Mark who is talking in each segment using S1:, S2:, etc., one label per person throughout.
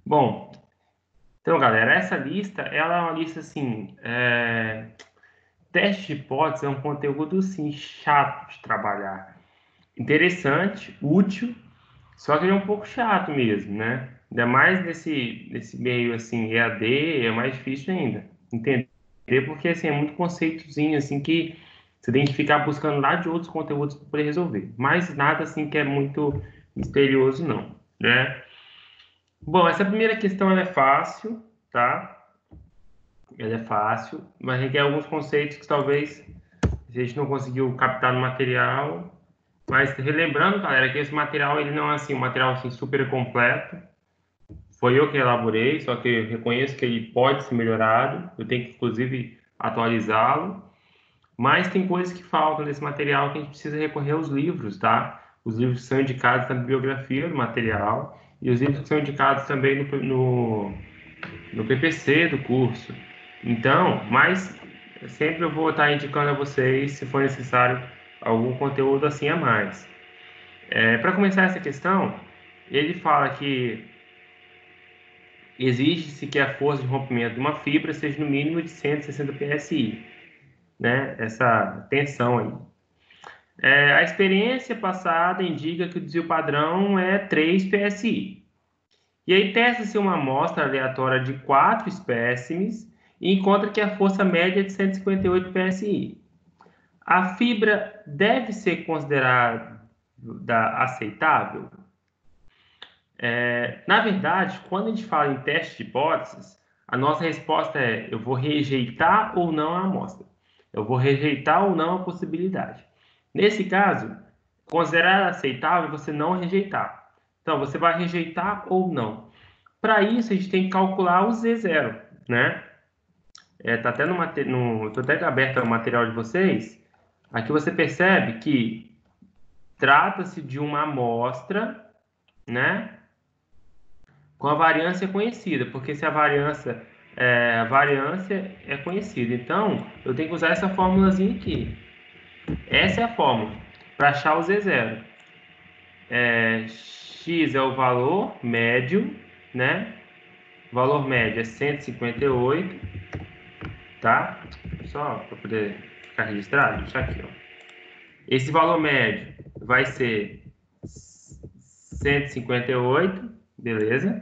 S1: Bom, então, galera, essa lista, ela é uma lista, assim, teste de hipótese é um conteúdo, assim, chato de trabalhar. Interessante, útil, só que ele é um pouco chato mesmo, né? Ainda mais nesse meio, assim, EAD, é mais difícil ainda entender, porque, assim, é muito conceitozinho, assim, que você tem que ficar buscando lá de outros conteúdos para poder resolver. Mas nada, assim, que é muito misterioso, não, né? Bom, essa primeira questão, ela é fácil, tá? Ela é fácil, mas requer alguns conceitos que talvez a gente não conseguiu captar no material. Mas relembrando, galera, que esse material ele não é assim, um material assim, super completo. Foi eu que elaborei, só que eu reconheço que ele pode ser melhorado. Eu tenho que, inclusive, atualizá-lo. Mas tem coisas que faltam nesse material que a gente precisa recorrer aos livros, tá? Os livros são indicados na bibliografia do material e os livros que são indicados também no PPC do curso. Então, mas sempre eu vou estar indicando a vocês, se for necessário, algum conteúdo assim a mais. Para começar essa questão, ele fala que exige-se que a força de rompimento de uma fibra seja no mínimo de 160 psi, né? Essa tensão aí. A experiência passada indica que o desvio padrão é 3 psi. E aí testa-se uma amostra aleatória de 4 espécimes e encontra que a força média é de 158 psi. A fibra deve ser considerada aceitável? Na verdade, quando a gente fala em teste de hipóteses, a nossa resposta é: eu vou rejeitar ou não a amostra. Eu vou rejeitar ou não a possibilidade. Nesse caso, considerar aceitável é você não rejeitar. Então, você vai rejeitar ou não. Para isso, a gente tem que calcular o Z0, né? Tá até tô até aberto o material de vocês. Aqui você percebe que trata-se de uma amostra, né? Com a variância conhecida, porque se a variância é conhecida. Então, eu tenho que usar essa fórmulazinha aqui. Essa é a fórmula para achar o Z0. X é o valor médio, né? O valor médio é 158, tá? Só para poder ficar registrado, deixa aqui, ó. Esse valor médio vai ser 158, beleza?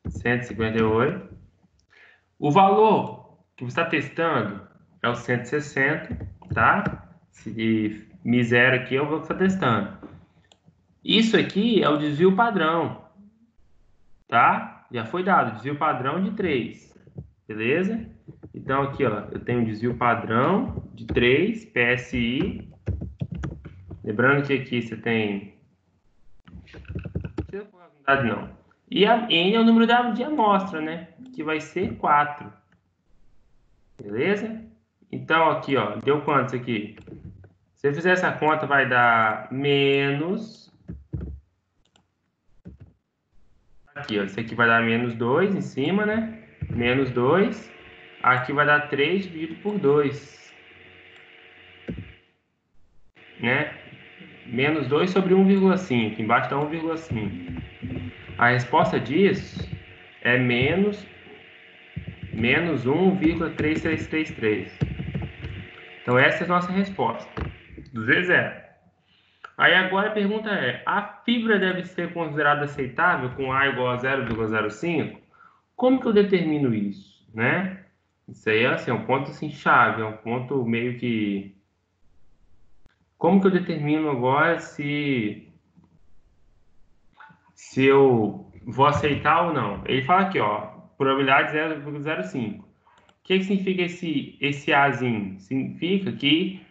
S1: 158. O valor que você está testando é o 160, tá? Se miséria aqui é o valor que você está testando. Isso aqui é o desvio padrão, tá? Já foi dado, desvio padrão de 3, beleza? Então aqui, ó, eu tenho um desvio padrão de 3 PSI. Lembrando que aqui você tem... Não precisa colocar a unidade, não. E a N é o número de amostra, né? Que vai ser 4. Beleza? Então aqui, ó, deu quantos aqui? Se eu fizer essa conta, vai dar menos... Aqui, ó, isso aqui vai dar menos 2 em cima, né? Menos 2. Aqui vai dar 3 dividido por 2, né? Menos 2 sobre 1,5. Embaixo dá 1,5. A resposta disso é menos 1,3333. Então, essa é a nossa resposta do Z0. Aí agora a pergunta é: a fibra deve ser considerada aceitável com A igual a 0,05? Como que eu determino isso, né? Isso aí é assim, um ponto assim, chave, é um ponto meio que... Como que eu determino agora se eu vou aceitar ou não? Ele fala aqui, ó, probabilidade 0,05. O que significa esse Azinho? Significa que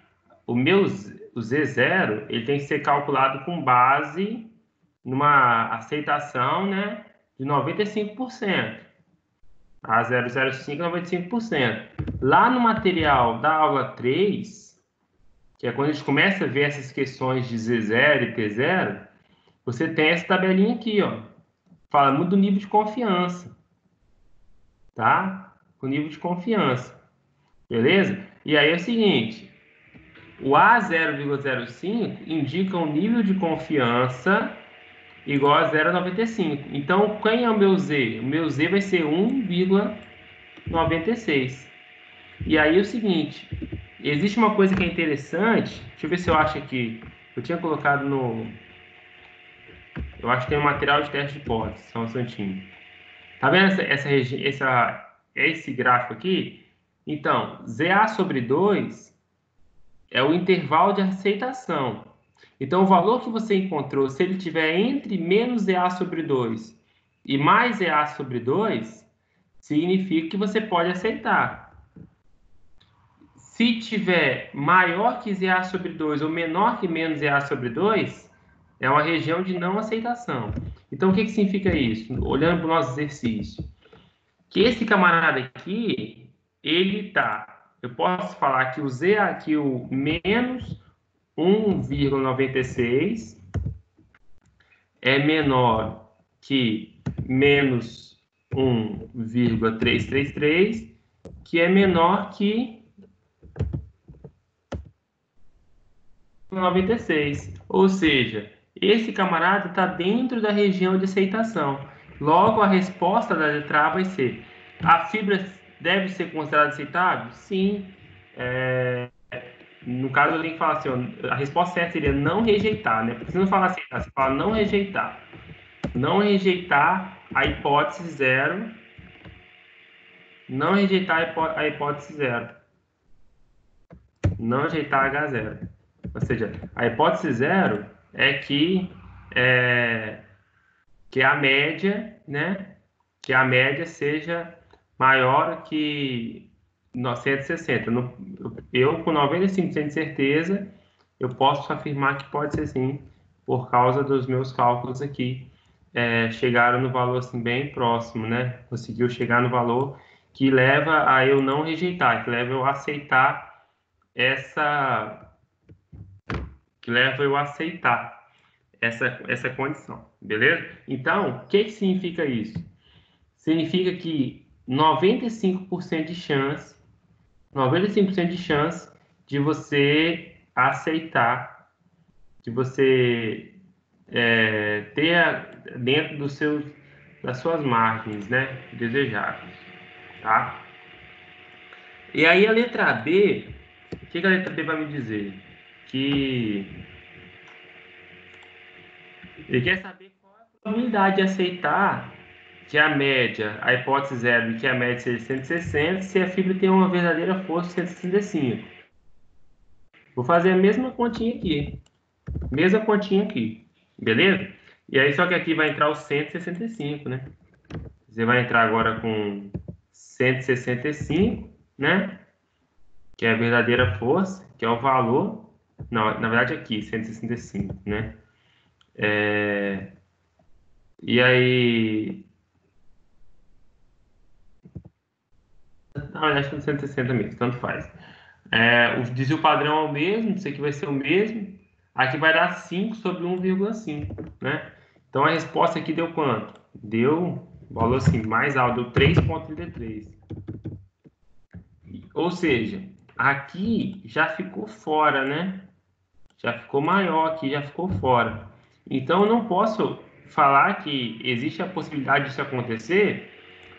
S1: o Z0 ele tem que ser calculado com base numa aceitação, né, de 95%. A 0,05 é 95%. Lá no material da aula 3, que é quando a gente começa a ver essas questões de Z0 e T0, você tem essa tabelinha aqui, ó. Fala muito do nível de confiança, tá? O nível de confiança, beleza? E aí é o seguinte, o A0,05 indica um nível de confiança igual a 0,95. Então, quem é o meu Z? O meu Z vai ser 1,96. E aí é o seguinte, existe uma coisa que é interessante, deixa eu ver se eu acho aqui, eu tinha colocado no... Eu acho que tem um material de teste de hipótese, São Santinho. Tá vendo esse gráfico aqui? Então, ZA sobre 2 é o intervalo de aceitação. Então, o valor que você encontrou, se ele tiver entre menos ZA sobre 2 e mais ZA sobre 2, significa que você pode aceitar. Se tiver maior que ZA sobre 2 ou menor que menos ZA sobre 2, é uma região de não aceitação. Então, o que significa isso? Olhando para o nosso exercício. Que esse camarada aqui, ele tá... Eu posso falar que o ZA aqui, o menos 1,96 é menor que menos 1,333, que é menor que 96. Ou seja, esse camarada está dentro da região de aceitação. Logo, a resposta da letra A vai ser: a fibra deve ser considerada aceitável? Sim. No caso, eu tenho que falar assim, ó, a resposta certa seria não rejeitar, né? Porque você não fala aceitar, você fala não rejeitar. Não rejeitar a hipótese zero. Não rejeitar a hipótese zero. Não rejeitar H0. Ou seja, a hipótese zero é que a média, né? Que a média seja maior que 160. Eu, com 95% de certeza, eu posso afirmar que pode ser sim, por causa dos meus cálculos aqui. Chegaram no valor assim, bem próximo, né? Conseguiu chegar no valor que leva a eu não rejeitar, que leva eu a aceitar essa que leva eu a aceitar essa condição, beleza? Então, o que significa isso? Significa que 95% de chance, 95% de chance de você aceitar, de você ter dentro das suas margens, né, desejáveis, tá? E aí a letra B, o que a letra B vai me dizer? Que ele quer saber qual é a probabilidade de aceitar que a média, a hipótese zero de que a média seja 160, se a fibra tem uma verdadeira força de 165. Vou fazer a mesma continha aqui. Mesma continha aqui. Beleza? E aí, só que aqui vai entrar o 165, né? Você vai entrar agora com 165, né? Que é a verdadeira força, que é o valor. Não, na verdade aqui, 165, né? E aí... Na verdade, é 160 mesmo, tanto faz. O desvio padrão é o mesmo, isso aqui vai ser o mesmo. Aqui vai dar 5 sobre 1,5, né? Então, a resposta aqui deu quanto? Deu valor assim, mais alto, deu 3,33. Ou seja, aqui já ficou fora, né? Já ficou maior aqui, já ficou fora. Então, eu não posso falar que existe a possibilidade disso acontecer,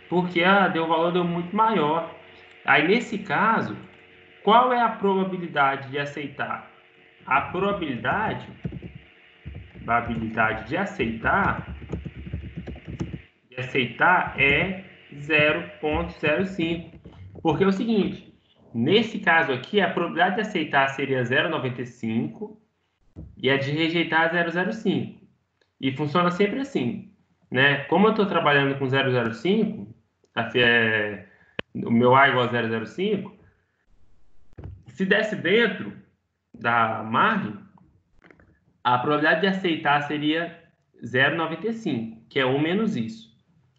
S1: porque o valor deu muito maior. Aí, nesse caso, qual é a probabilidade de aceitar? A probabilidade de aceitar é 0,05. Porque é o seguinte, nesse caso aqui, a probabilidade de aceitar seria 0,95 e a de rejeitar 0,05. E funciona sempre assim, né? Como eu estou trabalhando com 0,05, o meu A igual a 0,05, se desse dentro da margem, a probabilidade de aceitar seria 0,95, que é 1 menos isso.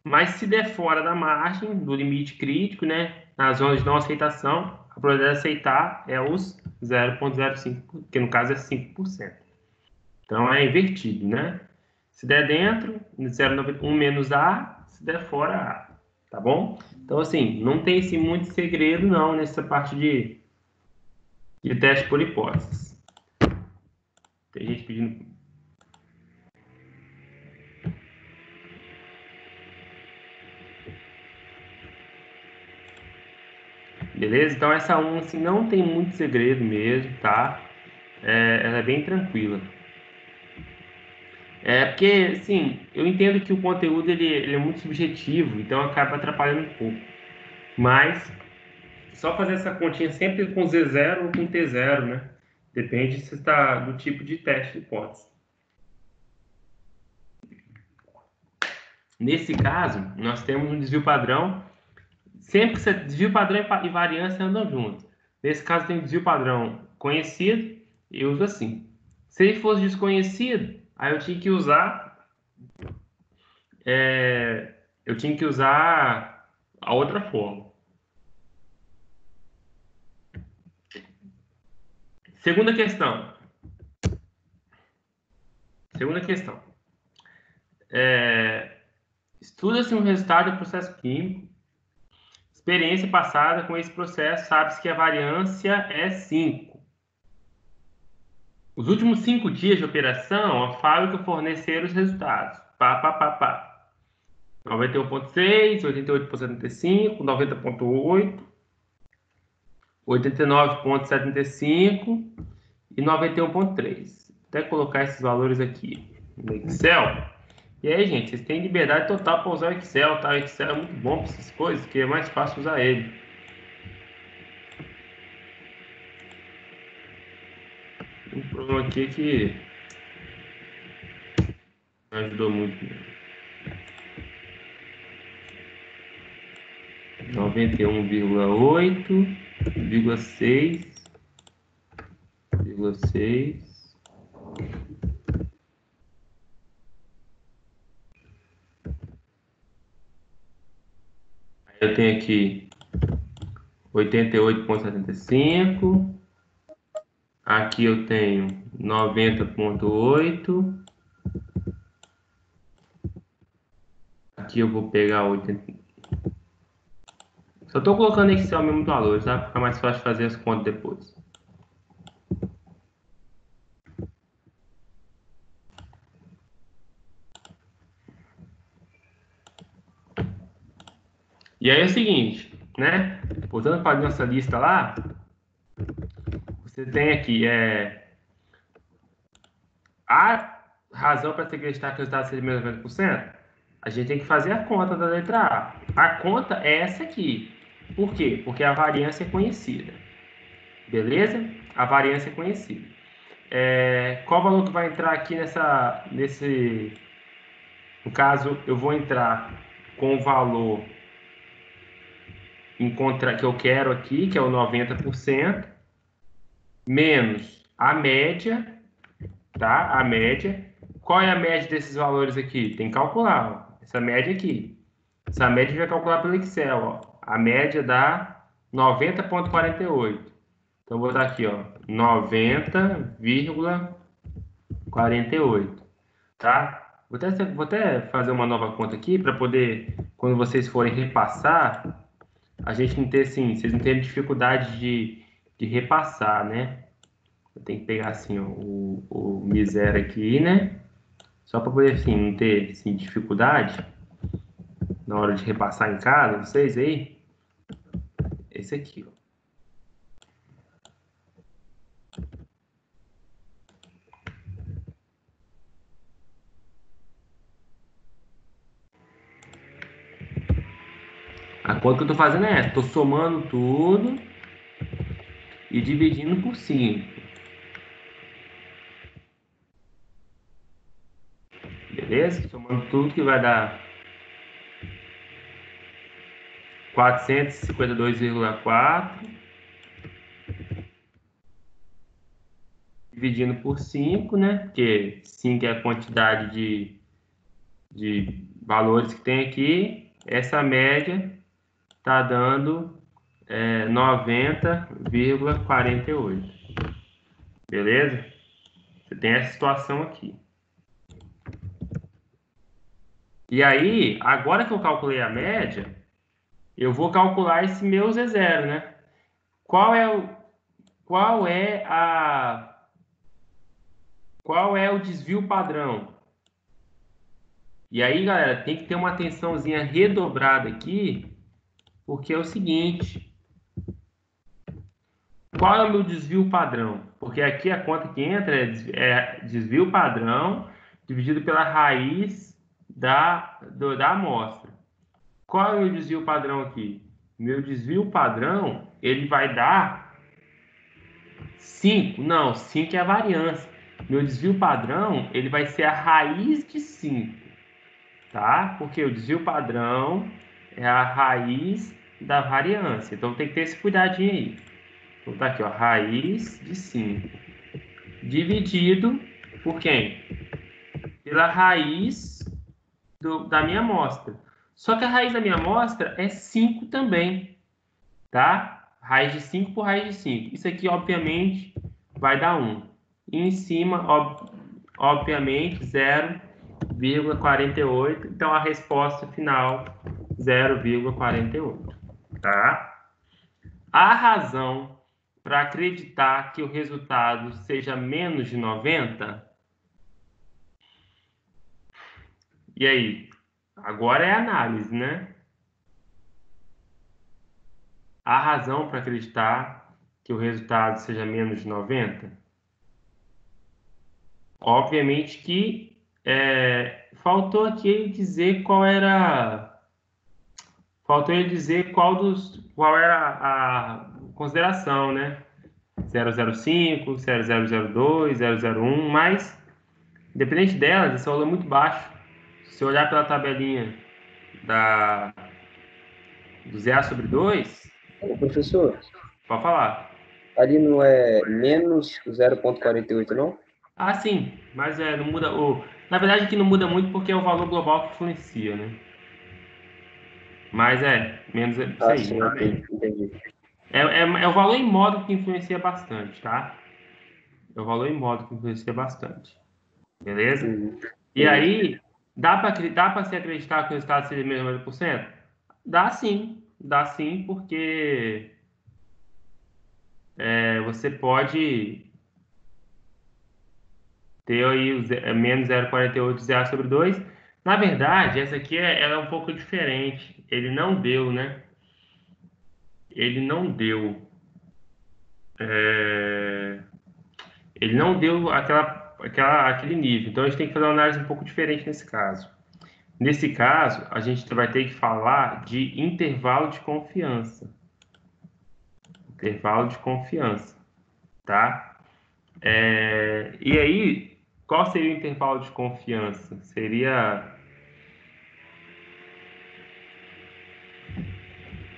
S1: Mas se der fora da margem, do limite crítico, né, nas zonas de não aceitação, a probabilidade de aceitar é os 0,05, que no caso é 5%. Então é invertido, né? Se der dentro, 0,1 menos A, se der fora, A. Tá bom? Então, assim, não tem assim, muito segredo, não, nessa parte de teste por hipóteses. Tem gente pedindo. Beleza? Então, essa 1 assim, não tem muito segredo mesmo, tá? Ela é bem tranquila. Porque, assim, eu entendo que o conteúdo ele é muito subjetivo, então acaba atrapalhando um pouco. Mas, só fazer essa continha sempre com Z0 ou com T0, né? Depende se está do tipo de teste de hipótese. Nesse caso, nós temos um desvio padrão. Sempre que desvio padrão e variância andam juntos. Nesse caso, tem desvio padrão conhecido, eu uso assim. Se ele fosse desconhecido, aí eu tinha que usar a outra forma. Segunda questão. Estuda-se um resultado do processo químico. Experiência passada com esse processo, sabe-se que a variância é 5. Os últimos 5 dias de operação, a fábrica forneceram os resultados. 91,6, 88,75, 90,8, 89,75 e 91,3. Até colocar esses valores aqui no Excel. E aí, gente, vocês têm liberdade total para usar o Excel, tá? O Excel é muito bom para essas coisas, porque é mais fácil usar ele. O problema aqui é que não ajudou muito. 91,8,6,6. Eu tenho aqui 88,75. Aqui eu tenho 90,8. Aqui eu vou pegar 80. Só estou colocando Excel mesmo valores, tá? Para ficar mais fácil fazer as contas depois. E aí é o seguinte, né? Voltando para a nossa lista lá, você tem aqui a razão para se acreditar que o resultado seja menos de 90%. A gente tem que fazer a conta da letra A. A conta é essa aqui. Por quê? Porque a variância é conhecida. Beleza? A variância é conhecida. Qual valor que vai entrar aqui nesse... No caso, eu vou entrar com o valor que eu quero aqui, que é o 90%, menos a média, tá? A média. Qual é a média desses valores aqui? Tem que calcular, ó. Essa média aqui. Essa média a gente vai calcular pelo Excel, ó. A média dá 90,48. Então, eu vou botar aqui, ó, 90,48, tá? Vou até fazer uma nova conta aqui para poder, quando vocês forem repassar, a gente não ter, assim, vocês não terem dificuldade de repassar, né? Eu tenho que pegar, assim, ó, o miséria aqui, né? Só para poder, assim, não ter, assim, dificuldade na hora de repassar em casa, vocês aí. Esse aqui, ó. A conta que eu tô fazendo é essa. Tô somando tudo e dividindo por 5. Beleza? Somando tudo que vai dar 452,4. Dividindo por 5, né? Porque 5 é a quantidade de valores que tem aqui. Essa média tá dando 90,48. Beleza? Você tem essa situação aqui. E aí, agora que eu calculei a média, eu vou calcular esse meu Z0, né? Qual é o desvio padrão? E aí, galera, tem que ter uma atençãozinha redobrada aqui, porque é o seguinte, qual é o meu desvio padrão? Porque aqui a conta que entra é desvio padrão dividido pela raiz da amostra. Qual é o meu desvio padrão aqui? Meu desvio padrão, ele vai dar 5. Não, 5 é a variância. Meu desvio padrão, ele vai ser a raiz de 5, tá? Porque o desvio padrão é a raiz da variância. Então tem que ter esse cuidadinho aí. Então tá aqui, ó, raiz de 5 dividido por quem? Pela raiz da minha amostra. Só que a raiz da minha amostra é 5 também, tá? Raiz de 5 por raiz de 5. Isso aqui, obviamente, vai dar 1. E em cima, obviamente, 0,48. Então, a resposta final, 0,48, tá? A razão para acreditar que o resultado seja menos de 90? E aí? Agora é análise, né? A razão para acreditar que o resultado seja menos de 90? Obviamente que faltou aqui ele dizer qual era. Faltou ele dizer qual era a consideração, né? 005, 0002, 001, mas independente delas, esse valor é muito baixo. Se você olhar pela tabelinha do zero sobre 2,
S2: Ô, professor,
S1: pode falar.
S2: ali não é menos 0,48, não?
S1: Ah, sim, mas não muda. Na verdade, aqui não muda muito porque é o valor global que influencia, né? Mas menos isso
S2: Ah,
S1: aí.
S2: sim, ok, entendi.
S1: É o valor em modo que influencia bastante, tá? É o valor em modo que influencia bastante. Beleza?
S2: Uhum,
S1: E
S2: beleza.
S1: aí, dá para se acreditar que o resultado seja menos de 90%? Dá sim. Dá sim, porque você pode ter aí menos 0,48 zero sobre 2. Na verdade, essa aqui ela é um pouco diferente. Ele não deu, né? Ele não deu. é, Ele não deu aquele nível. Então a gente tem que fazer uma análise um pouco diferente nesse caso. Nesse caso, a gente vai ter que falar de intervalo de confiança. Intervalo de confiança, tá? E aí, qual seria o intervalo de confiança? Seria.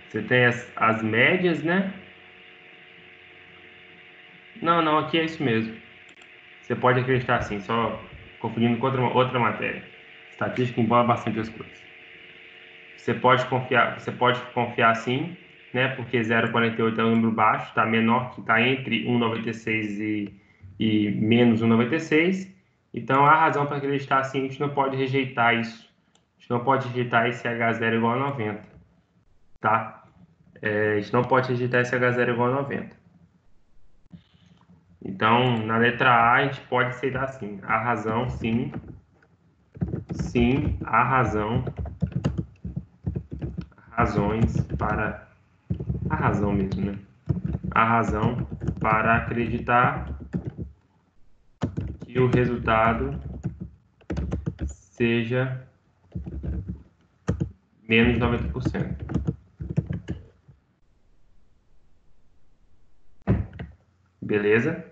S1: Você tem as médias, né? Não, não, aqui é isso mesmo. Você pode acreditar assim, só confundindo com outra matéria. Estatística embora bastante as coisas. Você pode confiar sim, né? Porque 0,48 é um número baixo, está menor que está entre 1,96 e menos 1,96. Então a razão para acreditar sim, a gente não pode rejeitar isso. A gente não pode rejeitar esse H0 igual a 90, tá? A gente não pode rejeitar esse H0 igual a 90. Então, na letra A, a gente pode aceitar sim. A razão, sim. Sim, a razão. Razões para. A razão mesmo, né? A razão para acreditar que o resultado seja menos de 90%. Beleza?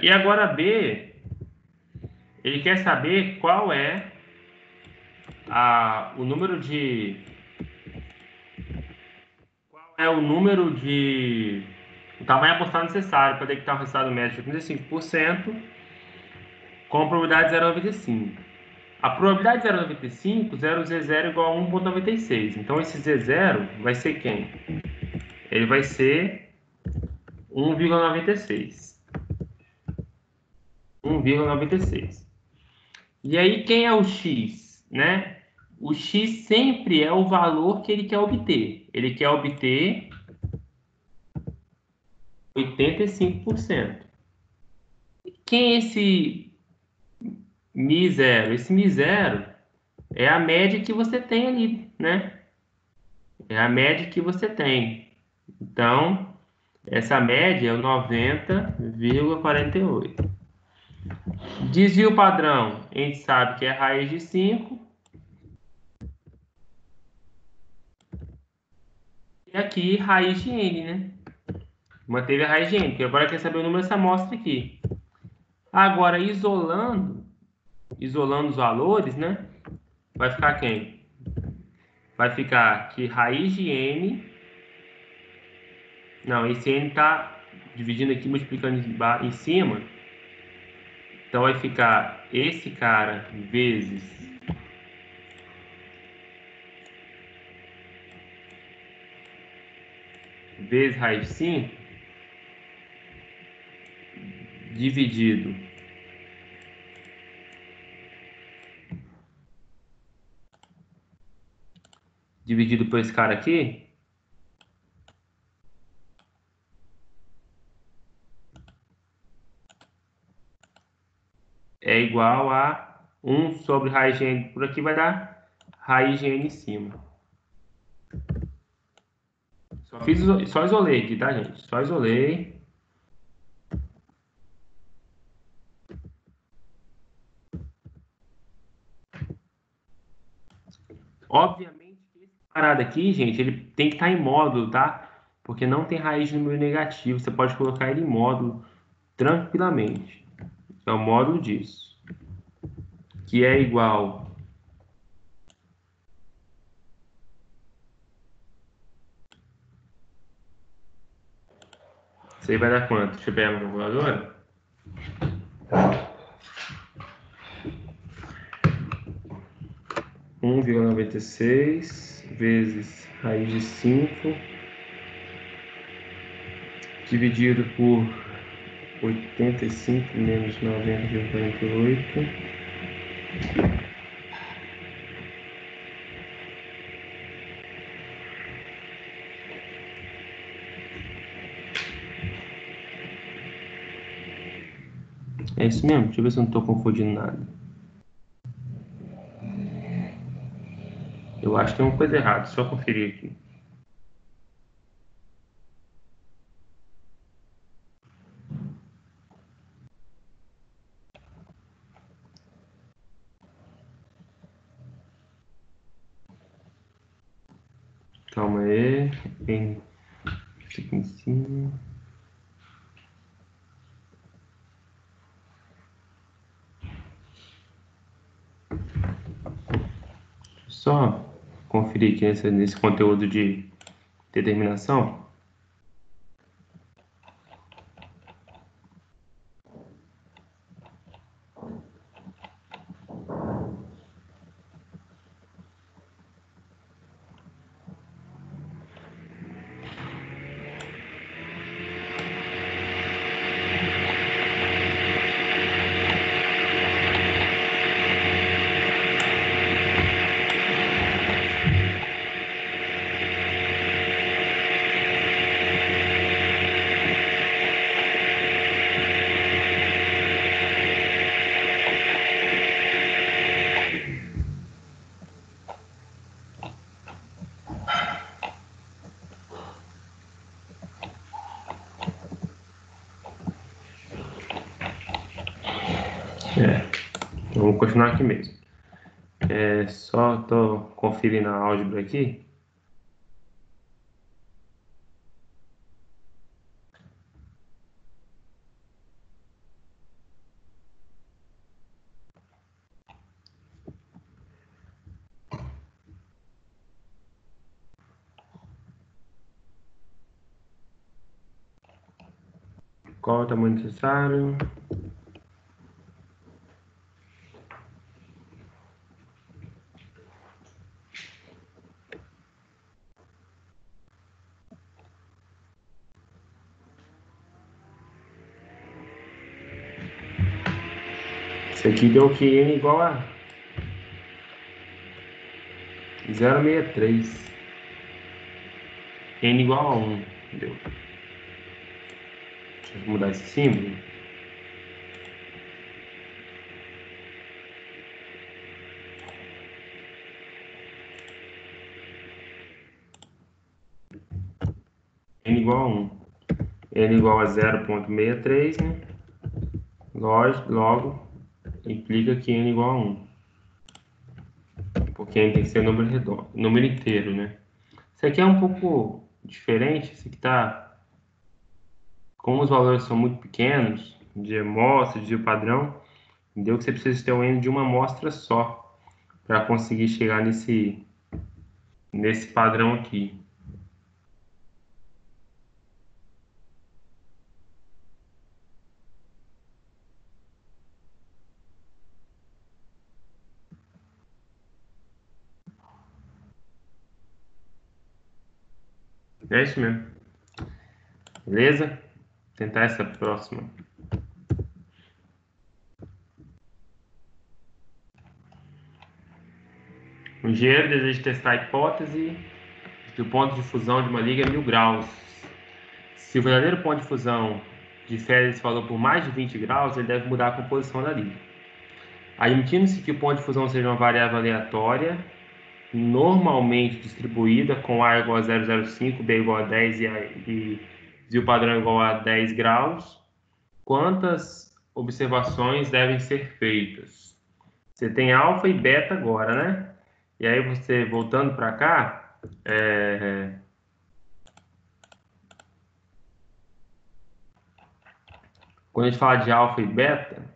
S1: E agora B, ele quer saber qual é o número de. Qual é o número de. O tamanho amostral necessário para detectar o resultado médio de 35% com probabilidade de 0,95. A probabilidade de 0,95, 0Z0 igual a 1,96. Então, esse Z0 vai ser quem? Ele vai ser 1,96. 1,96. E aí, quem é o X, né? O X sempre é o valor que ele quer obter. Ele quer obter 85%. Quem é esse Mi0? Esse Mi0 é a média que você tem ali, né? É a média que você tem. Então, Essa média é o 90,48. Desvio padrão, a gente sabe que é raiz de 5. E aqui, raiz de n, né? Manteve a raiz de n, porque agora quer saber o número dessa amostra aqui. Agora, isolando os valores, né? Vai ficar quem? Vai ficar que raiz de n... Não, esse n está dividindo aqui, multiplicando em cima. Então, vai ficar esse cara vezes raiz de 5, dividido por esse cara aqui, é igual a 1 sobre raiz de n por aqui, vai dar raiz de n em cima. Só isolei aqui, tá, gente? Só isolei. Obviamente que esse parado aqui, gente, ele tem que estar em módulo, tá? Porque não tem raiz de número negativo. Você pode colocar ele em módulo tranquilamente. É o módulo disso. Que é igual... Isso aí vai dar quanto? Deixa eu pegar a calculadora. 1,96 vezes raiz de 5 dividido por 85 menos 90,48. É isso mesmo? Deixa eu ver se eu não estou confundindo nada. Eu acho que tem uma coisa errada, só conferir aqui. Calma aí. Tem isso aqui em cima. Só conferir aqui nesse conteúdo de determinação. Vamos continuar aqui mesmo. Só estou conferindo a álgebra aqui. Qual é o tamanho necessário? Isso aqui deu que n igual a 0,63. N igual a 1. Deu. Deixa eu mudar esse símbolo. N igual a 1. N igual a 0,63, né? Logo, implica que N igual a 1. Porque N tem que ser número redondo, número inteiro, né? Isso aqui é um pouco diferente. Isso aqui tá... Como os valores são muito pequenos, de amostra, de padrão, entendeu? Que você precisa ter um N de uma amostra só para conseguir chegar nesse padrão aqui. É isso mesmo. Beleza? Tentar essa próxima. O engenheiro deseja testar a hipótese de que o ponto de fusão de uma liga é 1000 graus. Se o verdadeiro ponto de fusão difere desse valor por mais de 20 graus, ele deve mudar a composição da liga. Admitindo-se que o ponto de fusão seja uma variável aleatória, normalmente distribuída, com A igual a 0,05, B igual a 10 e o padrão igual a 10 graus, quantas observações devem ser feitas? Você tem alfa e beta agora, né? E aí você, voltando para cá, quando a gente fala de alfa e beta,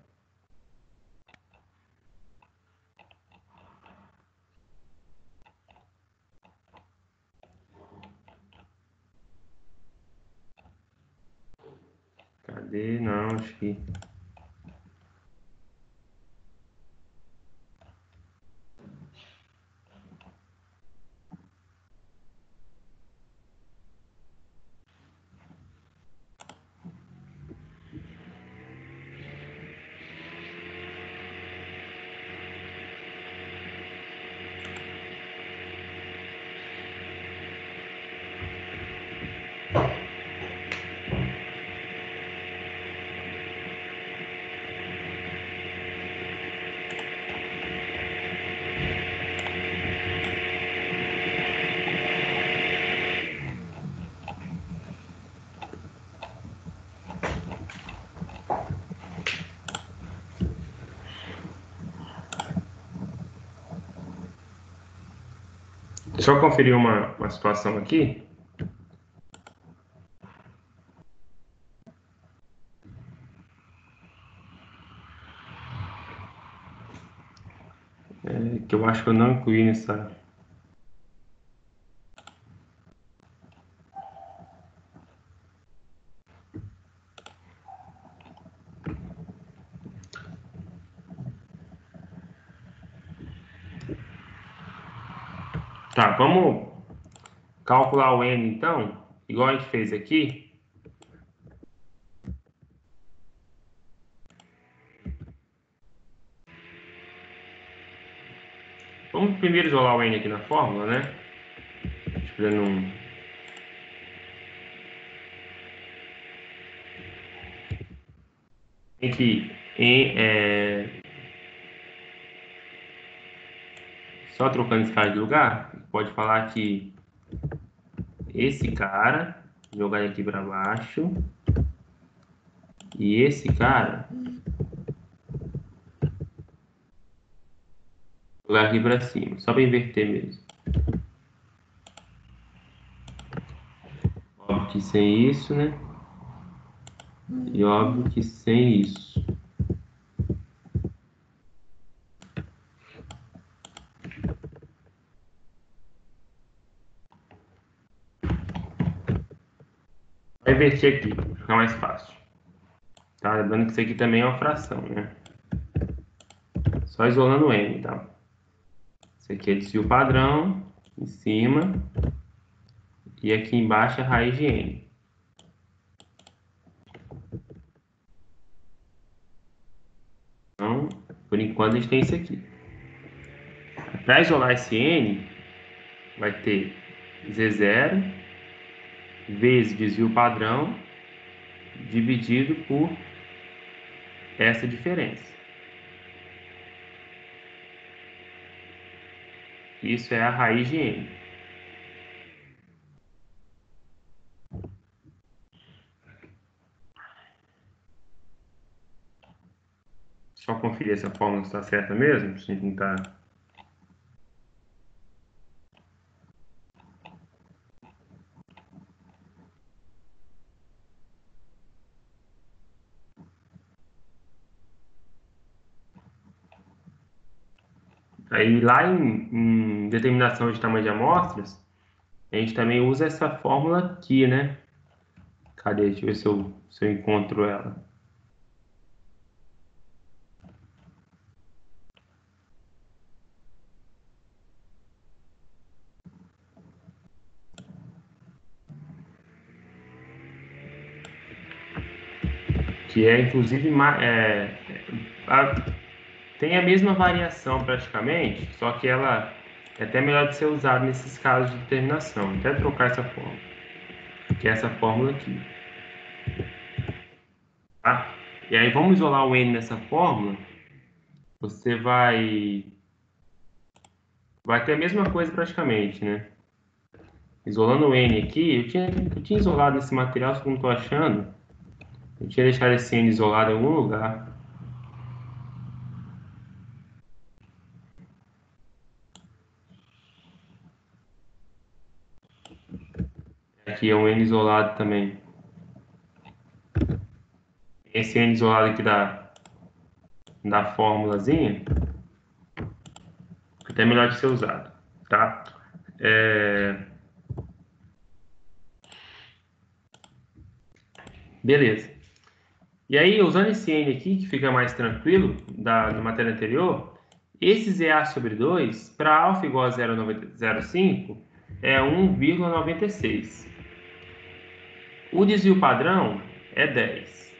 S1: cadê? Não, acho que... Deixa eu conferir uma situação aqui. Que eu acho que eu não incluí nessa... Tá, vamos calcular o N então, igual a gente fez aqui. Vamos primeiro isolar o N aqui na fórmula, né? Para não... Tem que... Só trocando escala de lugar, pode falar que esse cara, jogar aqui para baixo, e esse cara, jogar aqui para cima, só para inverter mesmo. Óbvio que sem isso, né? E óbvio que sem isso. Vai inverter aqui, para ficar mais fácil. Tá? Lembrando que isso aqui também é uma fração, né? Só isolando o N, tá? Isso aqui é desvio padrão, em cima. E aqui embaixo é a raiz de N. Então, por enquanto a gente tem isso aqui. Para isolar esse N, vai ter Z0 vezes desvio padrão dividido por essa diferença. Isso é a raiz de N. conferir essa fórmula está certa mesmo, se não está. Aí lá em determinação de tamanho de amostras, a gente também usa essa fórmula aqui, né? Cadê? Deixa eu ver se eu encontro ela. Que é, inclusive, tem a mesma variação praticamente, só que ela é até melhor de ser usada nesses casos de determinação. Até trocar essa fórmula, que é essa fórmula aqui. Tá? E aí vamos isolar o N nessa fórmula. Você vai ter a mesma coisa praticamente, né? Isolando o N aqui, eu tinha isolado esse material, só que não estou achando. Eu tinha deixado esse N isolado em algum lugar. Aqui é um N isolado também. Esse N isolado aqui da fórmulazinha, até melhor de ser usado, tá? Beleza. E aí, usando esse N aqui, que fica mais tranquilo da matéria anterior, esse ZA sobre 2, para alfa igual a 0,05, é 1,96. O desvio padrão é 10.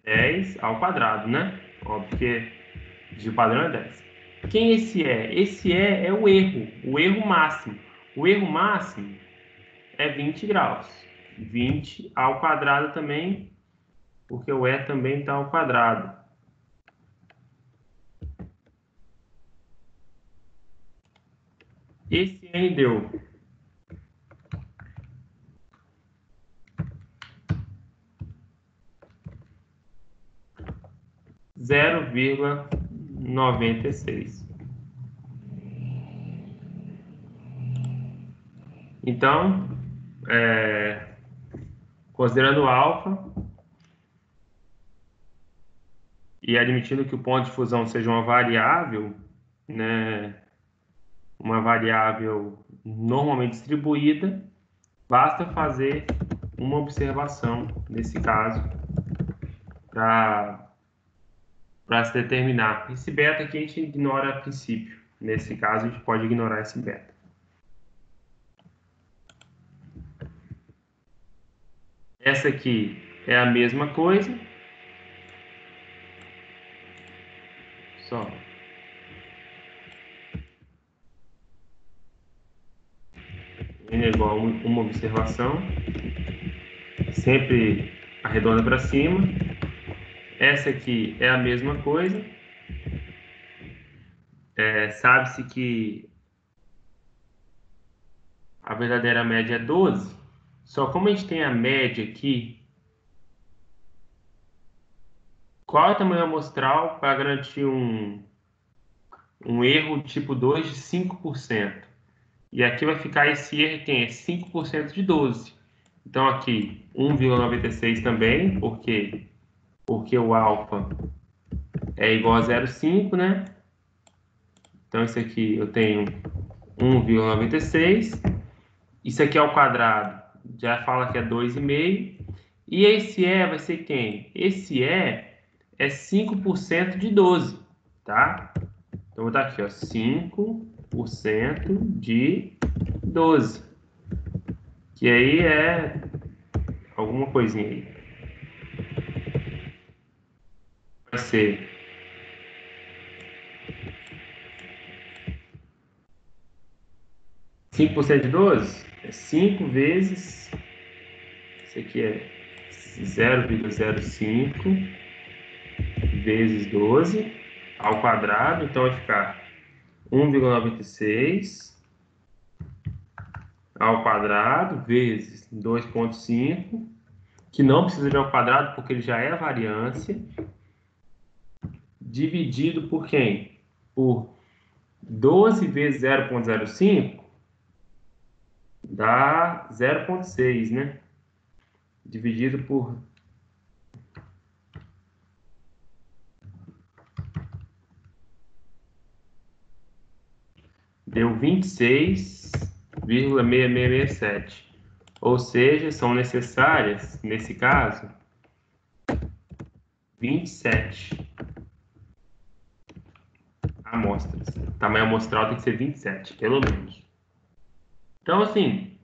S1: É 10 ao quadrado, né? Óbvio que o desvio padrão é 10. Quem esse é? Esse é o erro máximo. O erro máximo é 20 graus. 20 ao quadrado também, porque o E também está ao quadrado. Esse N deu 0,96. Então, considerando o alfa e admitindo que o ponto de fusão seja uma variável, né, uma variável normalmente distribuída, basta fazer uma observação nesse caso para se determinar. Esse beta aqui a gente ignora a princípio. Nesse caso, a gente pode ignorar esse beta. Essa aqui é a mesma coisa, só N é igual a uma observação, sempre arredonda para cima. Essa aqui é a mesma coisa. Sabe-se que a verdadeira média é 12, só como a gente tem a média aqui, qual é o tamanho amostral para garantir um erro tipo 2 de 5%? E aqui vai ficar esse erro que é 5% de 12. Então aqui 1,96 também, porque o alfa é igual a 0,5, né? Então isso aqui eu tenho 1,96. Isso aqui ao quadrado já fala que é 2,5. E esse E vai ser quem? Esse E é 5% de 12, tá? Então vou botar aqui, ó, 5% de 12. Que aí é alguma coisinha aí. Vai ser 5% de 12? É 5 vezes... Isso aqui é 0,05 vezes 12 ao quadrado. Então vai ficar 1,96 ao quadrado vezes 2,5 que não precisa vir ao quadrado porque ele já é a variância, dividido por quem? Por 12 vezes 0,05 dá 0,6, né? Dividido por deu 26,6667. Ou seja, são necessárias, nesse caso, 27 amostras. O tamanho amostral tem que ser 27, pelo menos. Então, assim,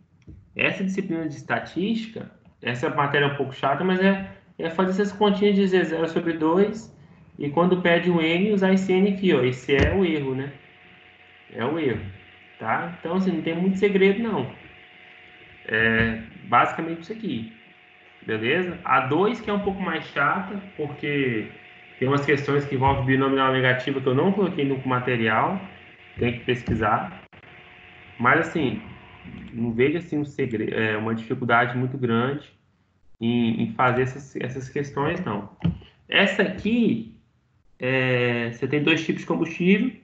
S1: essa disciplina de estatística, essa matéria é um pouco chata, mas é fazer essas continhas de z0 sobre 2 e quando pede um n, usar esse n aqui, ó. Esse é o erro, né? É o erro, tá? Então, assim, não tem muito segredo, não. É basicamente isso aqui, beleza? A 2 que é um pouco mais chata, porque tem umas questões que envolvem binomial negativo que eu não coloquei no material, tem que pesquisar. Mas, assim, não vejo assim um segredo, uma dificuldade muito grande em fazer essas questões, não. Essa aqui, você tem dois tipos de combustível,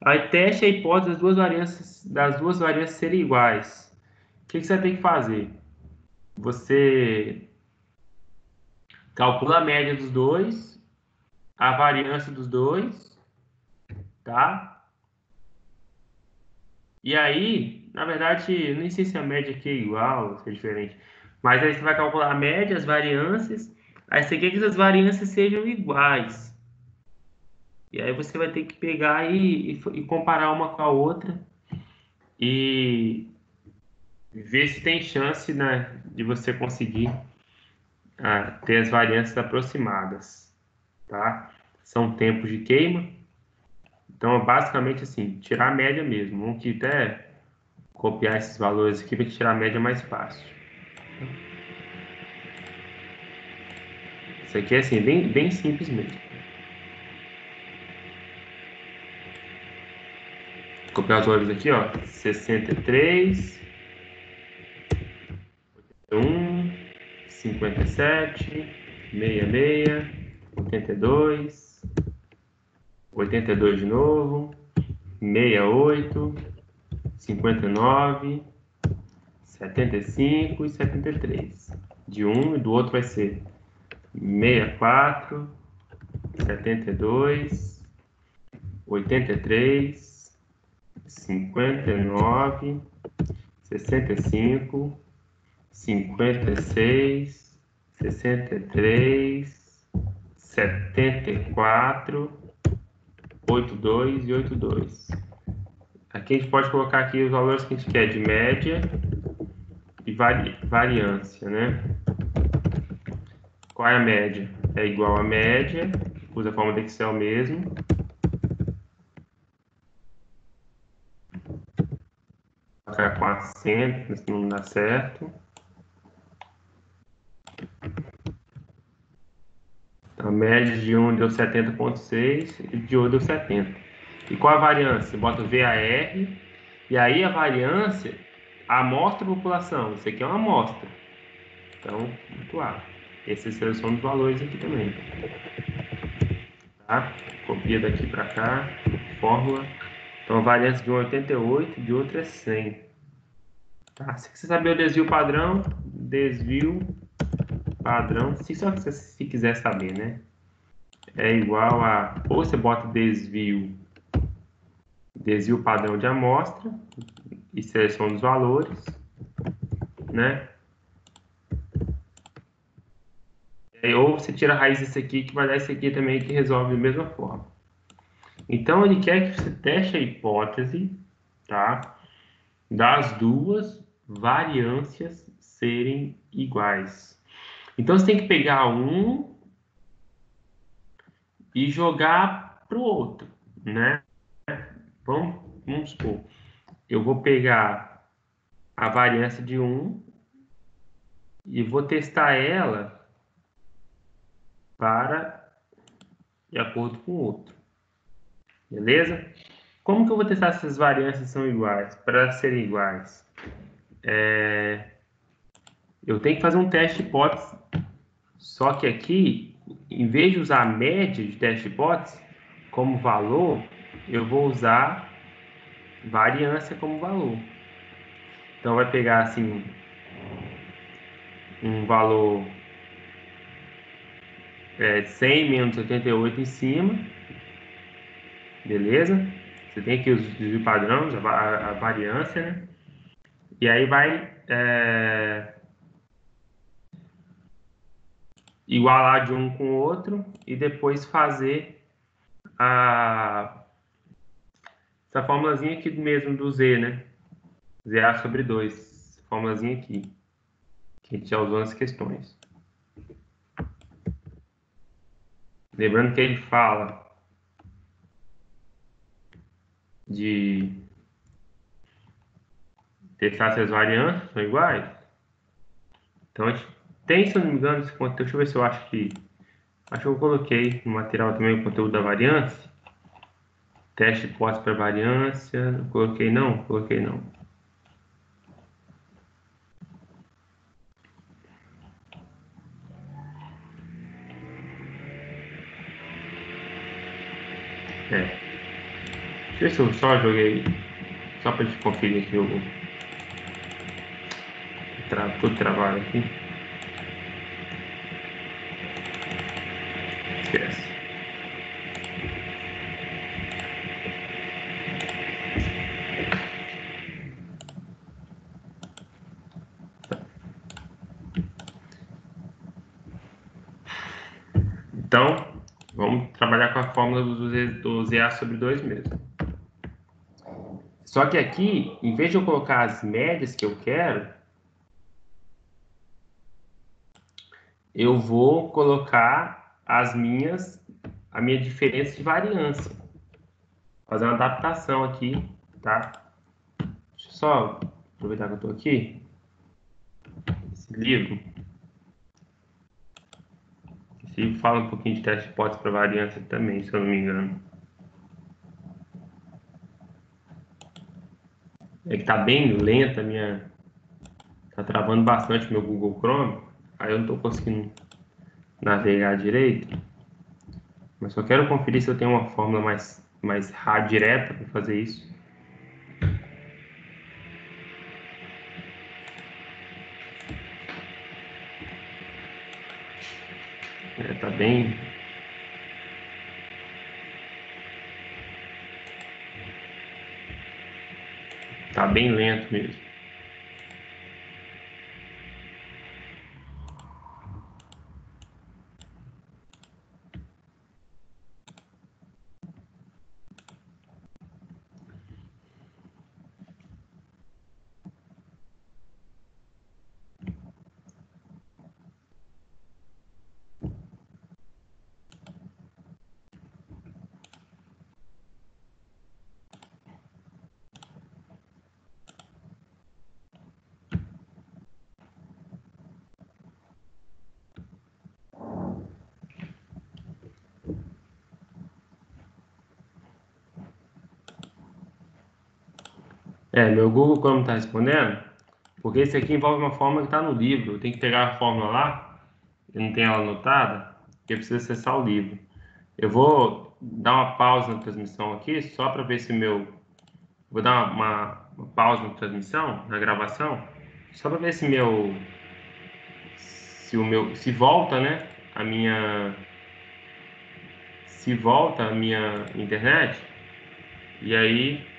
S1: aí teste a hipótese das duas variâncias serem iguais. O que você vai ter que fazer? Você calcula a média dos dois, a variância dos dois, tá? E aí, na verdade, nem sei se a média aqui é igual, se é diferente. Mas aí você vai calcular a média, as variâncias. Aí você quer que as variâncias sejam iguais. E aí você vai ter que pegar e comparar uma com a outra e ver se tem chance, né, de você conseguir ter as variâncias aproximadas, tá? São tempos de queima. Então, basicamente assim, tirar a média mesmo. Vamos aqui até copiar esses valores aqui para tirar a média mais fácil. Isso aqui é assim, bem simples mesmo. Copiar os valores aqui, ó. 63, 1, 57, 66, 82, 82 de novo, 68, 59, 75 e 73. De um e do outro vai ser 64, 72, 83, 59, 65, 56, 63, 74, 82 e 82. Aqui a gente pode colocar aqui os valores que a gente quer de média e variância, né? Qual é a média? É igual a média, usa a forma do Excel mesmo. Vou colocar 400, não dá certo. A média de um deu 70,6 e de outro deu 70. E qual a variância? Você bota VAR, e aí a variância, a amostra população. Isso aqui é uma amostra. Então, muito A. Esse é a seleção dos valores aqui também. Tá? Copia daqui para cá, fórmula. Então, a variância de um é 88, de outro é 100. Tá? Se você saber o desvio padrão, se quiser saber, né? É igual a, ou você bota desvio padrão de amostra e seleciona os valores, né? Ou você tira a raiz desse aqui, que vai dar esse aqui também, que resolve da mesma forma. Então, ele quer que você teste a hipótese, tá? Das duas variâncias serem iguais. Então, você tem que pegar um e jogar para o outro, né? Vamos supor, eu vou pegar a variância de um e vou testar ela para de acordo com o outro. Beleza? Como que eu vou testar se as variâncias são iguais? Para serem iguais, eu tenho que fazer um teste de hipótese. Só que aqui, em vez de usar a média de teste de hipótese como valor, eu vou usar variância como valor. Então, vai pegar assim um valor 100 menos 88 em cima, beleza? Você tem aqui os desvio padrão, a variância, né? E aí vai igualar de um com o outro e depois fazer essa formulazinha aqui mesmo do Z, né? ZA sobre 2. Formulazinha aqui, que a gente já usou nas questões. Lembrando que ele fala de testar se as variâncias são iguais. Então, a gente tem, se eu não me engano, esse conteúdo. Deixa eu ver se eu acho que... Acho que eu coloquei no material também o conteúdo da variância. Teste de hipótese para variância. Coloquei não? Coloquei não. Deixa eu ver se eu só joguei. Só para a gente conferir aqui o... Tudo travado aqui. Esquece. Então, vamos trabalhar com a fórmula do ZA sobre 2 mesmo. Só que aqui, em vez de eu colocar as médias que eu quero, eu vou colocar a minha diferença de variância. Fazer uma adaptação aqui, tá? Deixa eu só aproveitar que eu estou aqui. Esse livro fala um pouquinho de teste de hipótese para variância também, se eu não me engano. É que tá bem lenta a minha... Tá travando bastante meu Google Chrome. Aí eu não estou conseguindo navegar direito. Mas só quero conferir se eu tenho uma fórmula mais direta para fazer isso. Tá bem... Tá bem lento mesmo. Meu Google Chrome está respondendo, porque esse aqui envolve uma fórmula que está no livro. Eu tenho que pegar a fórmula lá, eu não tenho ela anotada, porque eu preciso acessar o livro. Eu vou dar uma pausa na transmissão aqui, só para ver se Vou dar uma pausa na transmissão, na gravação, só para ver se Se volta, né? Se volta a minha internet, e aí